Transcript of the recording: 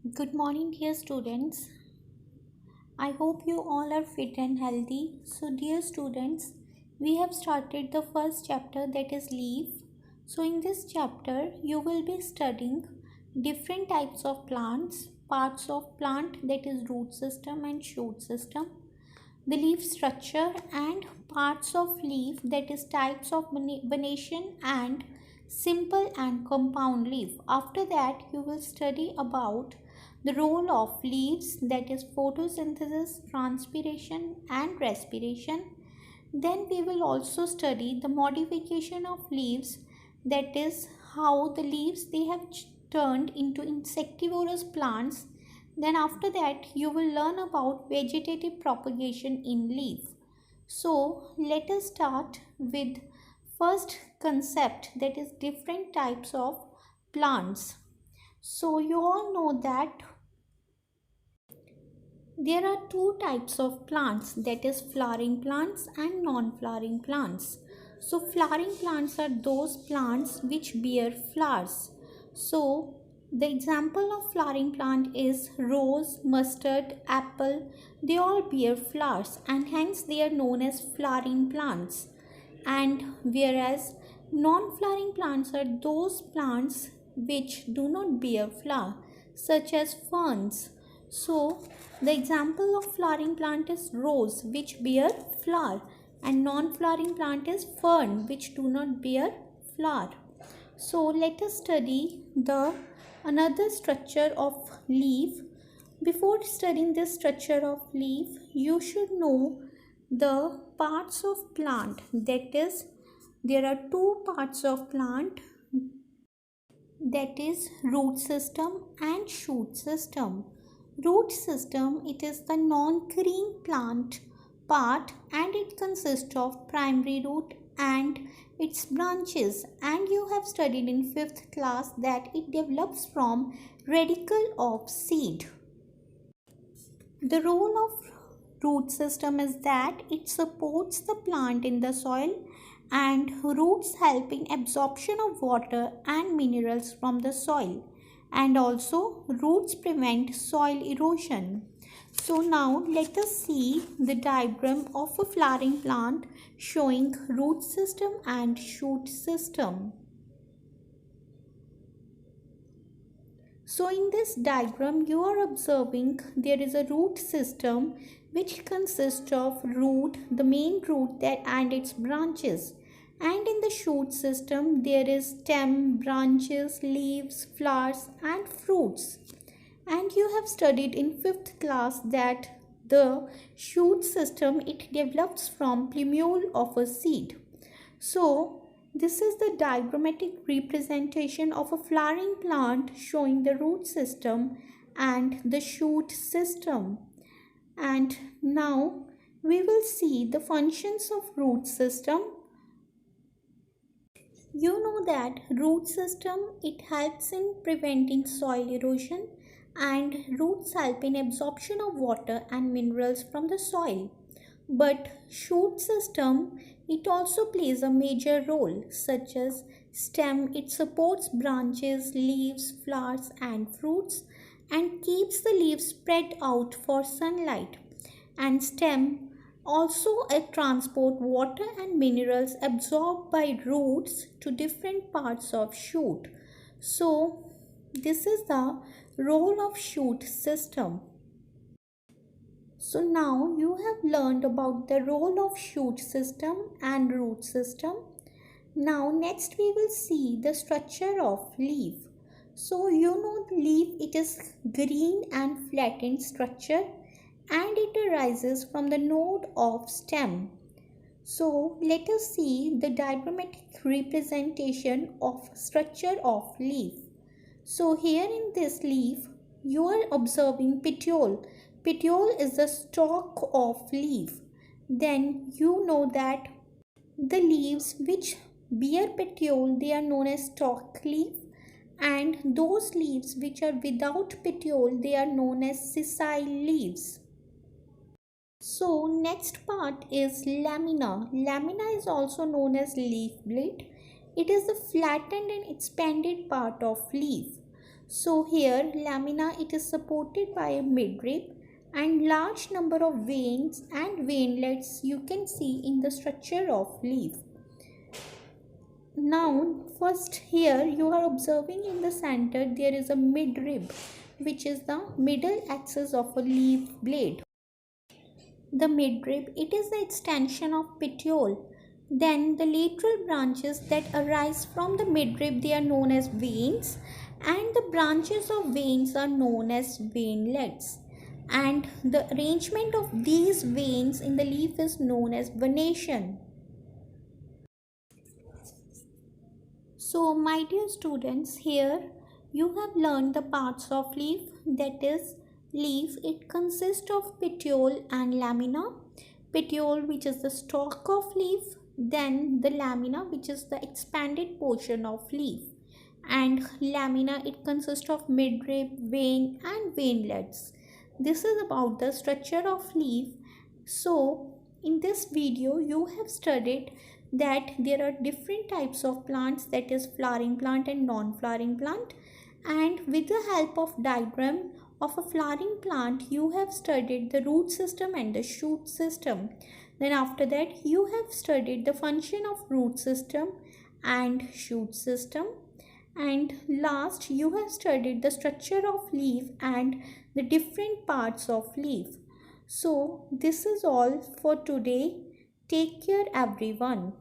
Good morning, dear students. I hope you all are fit and healthy. So, dear students, we have started the first chapter, that is leaf. So, in this chapter, you will be studying different types of plants, parts of plant, that is root system and shoot system, the leaf structure, and parts of leaf, that is types of venation and simple and compound leaf. After that, you will study about the role of leaves, that is photosynthesis, transpiration and respiration. Then we will also study the modification of leaves, that is how the leaves they have turned into insectivorous plants. Then after that you will learn about vegetative propagation in leaf. So let us start with first concept, that is different types of plants. So you all know that there are two types of plants, that is flowering plants and non-flowering plants. So flowering plants are those plants which bear flowers. So the example of flowering plant is rose, mustard, apple. They all bear flowers and hence they are known as flowering plants. And whereas non-flowering plants are those plants which do not bear flower, such as ferns. So the example of flowering plant is rose, which bear flower, and non-flowering plant is fern, which do not bear flower. So let us study the another structure of leaf. Before studying this structure of leaf, you should know the parts of plant. That is, there are two parts of plant, that is root system and shoot system. Root system, it is the non-green plant part and it consists of primary root and its branches, and you have studied in 5th class that it develops from radicle of seed. The role of root system is that it supports the plant in the soil and roots help in absorption of water and minerals from the soil, and also roots prevent soil erosion. So now let us see the diagram of a flowering plant showing root system and shoot system. So in this diagram you are observing there is a root system which consists of root, the main root that and its branches. And in the shoot system there is stem, branches, leaves, flowers and fruits. And you have studied in 5th class that the shoot system it develops from plumule of a seed. So this is the diagrammatic representation of a flowering plant showing the root system and the shoot system. And now we will see the functions of root system. You know that root system it helps in preventing soil erosion and roots help in absorption of water and minerals from the soil. But shoot system it also plays a major role, such as stem it supports branches, leaves, flowers and fruits and keeps the leaves spread out for sunlight. And stem also transport water and minerals absorbed by roots to different parts of shoot. So this is the role of shoot system. So now you have learned about the role of shoot system and root system. Now next we will see the structure of leaf. So you know the leaf it is green and flattened structure and it arises from the node of stem. So let us see the diagrammatic representation of structure of leaf. So here in this leaf you are observing petiole. Petiole is the stalk of leaf. Then you know that the leaves which bear petiole they are known as stalk leaf, and those leaves which are without petiole they are known as sessile leaves. So next part is lamina. Lamina is also known as leaf blade. It is the flattened and expanded part of leaf. So here lamina, it is supported by a midrib and large number of veins and veinlets you can see in the structure of leaf. Now first here you are observing in the center there is a midrib, which is the middle axis of a leaf blade. The midrib, it is the extension of petiole. Then the lateral branches that arise from the midrib, they are known as veins, and the branches of veins are known as veinlets. And the arrangement of these veins in the leaf is known as venation. So my dear students, here you have learned the parts of leaf, that is leaf, it consists of petiole and lamina. Petiole, which is the stalk of leaf, then the lamina, which is the expanded portion of leaf, and lamina, it consists of midrib, vein and veinlets. This is about the structure of leaf. So in this video you have studied that there are different types of plants, that is flowering plant and non-flowering plant, and with the help of diagram of a flowering plant you have studied the root system and the shoot system. Then after that you have studied the function of root system and shoot system, and last you have studied the structure of leaf and the different parts of leaf. So this is all for today. Take care everyone.